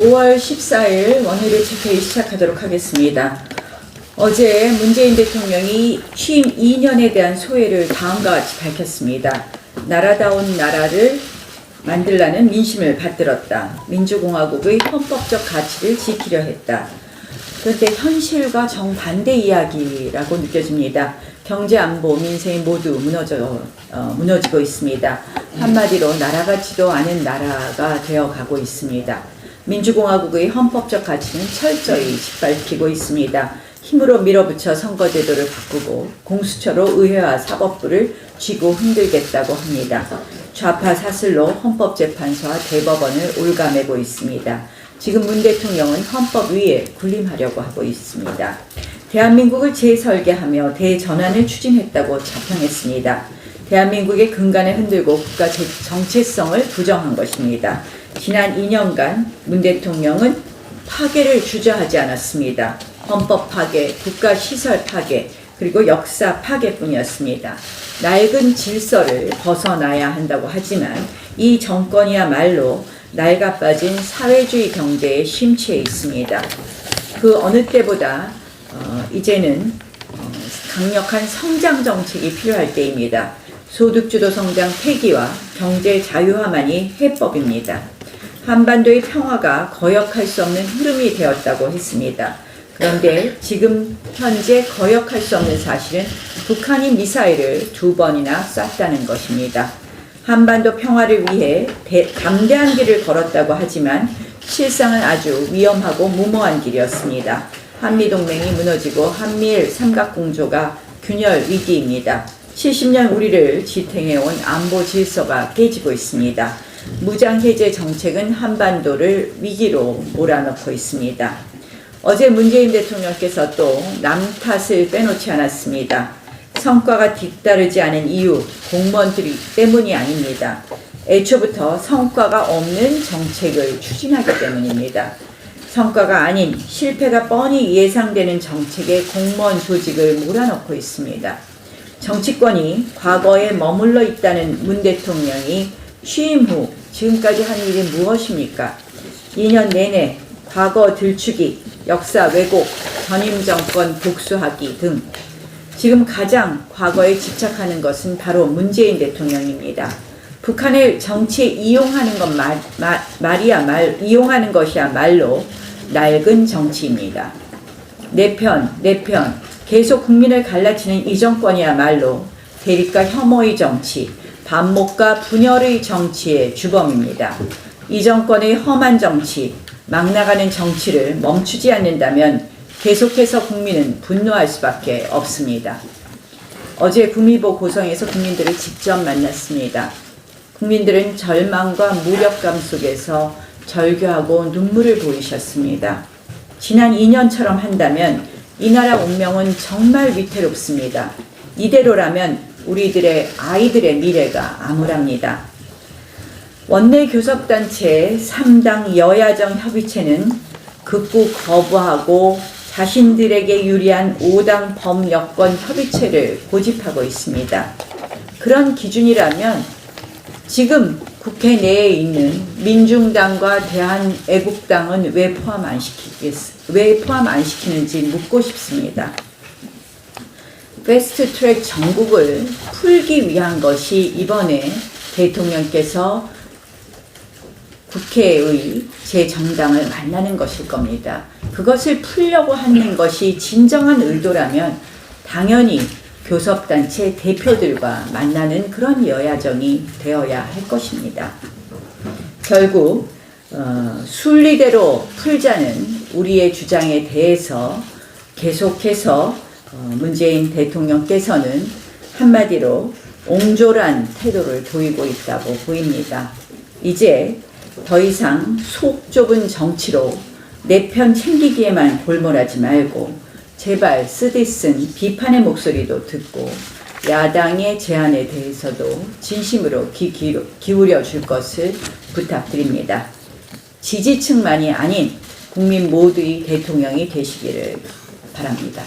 5월 14일 원회를 체크회의 시작하도록 하겠습니다. 어제 문재인 대통령이 취임 2년에 대한 소회를 다음과 같이 밝혔습니다. 나라다운 나라를 만들라는 민심을 받들었다. 민주공화국의 헌법적 가치를 지키려 했다. 그런데 현실과 정반대 이야기라고 느껴집니다. 경제, 안보, 민생이 모두 무너지고 있습니다. 한마디로 나라 같지도 않은 나라가 되어가고 있습니다. 민주공화국의 헌법적 가치는 철저히 짓밟히고 있습니다. 힘으로 밀어붙여 선거제도를 바꾸고 공수처로 의회와 사법부를 쥐고 흔들겠다고 합니다. 좌파 사슬로 헌법재판소와 대법원을 올가매고 있습니다. 지금 문 대통령은 헌법 위에 군림하려고 하고 있습니다. 대한민국을 재설계하며 대전환을 추진했다고 자평했습니다. 대한민국의 근간을 흔들고 국가 정체성을 부정한 것입니다. 지난 2년간 문 대통령은 파괴를 주저하지 않았습니다. 헌법 파괴, 국가 시설 파괴, 그리고 역사 파괴뿐이었습니다. 낡은 질서를 벗어나야 한다고 하지만 이 정권이야말로 낡아빠진 사회주의 경제에 심취해 있습니다. 그 어느 때보다 이제는 강력한 성장 정책이 필요할 때입니다. 소득주도 성장 폐기와 경제 자유화만이 해법입니다. 한반도의 평화가 거역할 수 없는 흐름이 되었다고 했습니다. 그런데 지금 현재 거역할 수 없는 사실은 북한이 미사일을 2번이나 쐈다는 것입니다. 한반도 평화를 위해 담대한 길을 걸었다고 하지만 실상은 아주 위험하고 무모한 길이었습니다. 한미동맹이 무너지고 한미일 삼각공조가 균열 위기입니다. 70년 우리를 지탱해온 안보 질서가 깨지고 있습니다. 무장해제 정책은 한반도를 위기로 몰아넣고 있습니다. 어제 문재인 대통령께서 또 남 탓을 빼놓지 않았습니다. 성과가 뒤따르지 않은 이유, 공무원들 때문이 아닙니다. 애초부터 성과가 없는 정책을 추진하기 때문입니다. 성과가 아닌 실패가 뻔히 예상되는 정책에 공무원 조직을 몰아넣고 있습니다. 정치권이 과거에 머물러 있다는 문 대통령이 취임 후 지금까지 한 일이 무엇입니까? 2년 내내 과거 들추기, 역사 왜곡, 전임 정권 복수하기 등 지금 가장 과거에 집착하는 것은 바로 문재인 대통령입니다. 북한을 정치에 이용하는 것 이용하는 것이야말로 낡은 정치입니다. 내 편, 계속 국민을 갈라치는 이 정권이야말로 대립과 혐오의 정치, 반목과 분열의 정치의 주범입니다. 이 정권의 험한 정치, 막 나가는 정치를 멈추지 않는다면 계속해서 국민은 분노할 수밖에 없습니다. 어제 구미보 고성에서 국민들을 직접 만났습니다. 국민들은 절망과 무력감 속에서 절규하고 눈물을 보이셨습니다. 지난 2년처럼 한다면 이 나라 운명은 정말 위태롭습니다. 이대로라면 우리들의 아이들의 미래가 암울합니다. 원내 교섭단체 3당 여야정 협의체는 극구 거부하고 자신들에게 유리한 5당 범여권 협의체를 고집하고 있습니다. 그런 기준이라면 지금 국회 내에 있는 민중당과 대한애국당은 왜 포함 안 시키는지 묻고 싶습니다. 패스트트랙 정국을 풀기 위한 것이 이번에 대통령께서 국회의 제 정당을 만나는 것일 겁니다. 그것을 풀려고 하는 것이 진정한 의도라면 당연히 교섭단체 대표들과 만나는 그런 여야정이 되어야 할 것입니다. 결국 순리대로 풀자는 우리의 주장에 대해서 계속해서 문재인 대통령께서는 한마디로 옹졸한 태도를 보이고 있다고 보입니다. 이제 더 이상 속 좁은 정치로 내 편 챙기기에만 골몰하지 말고 제발 쓰디쓴 비판의 목소리도 듣고 야당의 제안에 대해서도 진심으로 귀 기울여 줄 것을 부탁드립니다. 지지층만이 아닌 국민 모두의 대통령이 되시기를 바랍니다.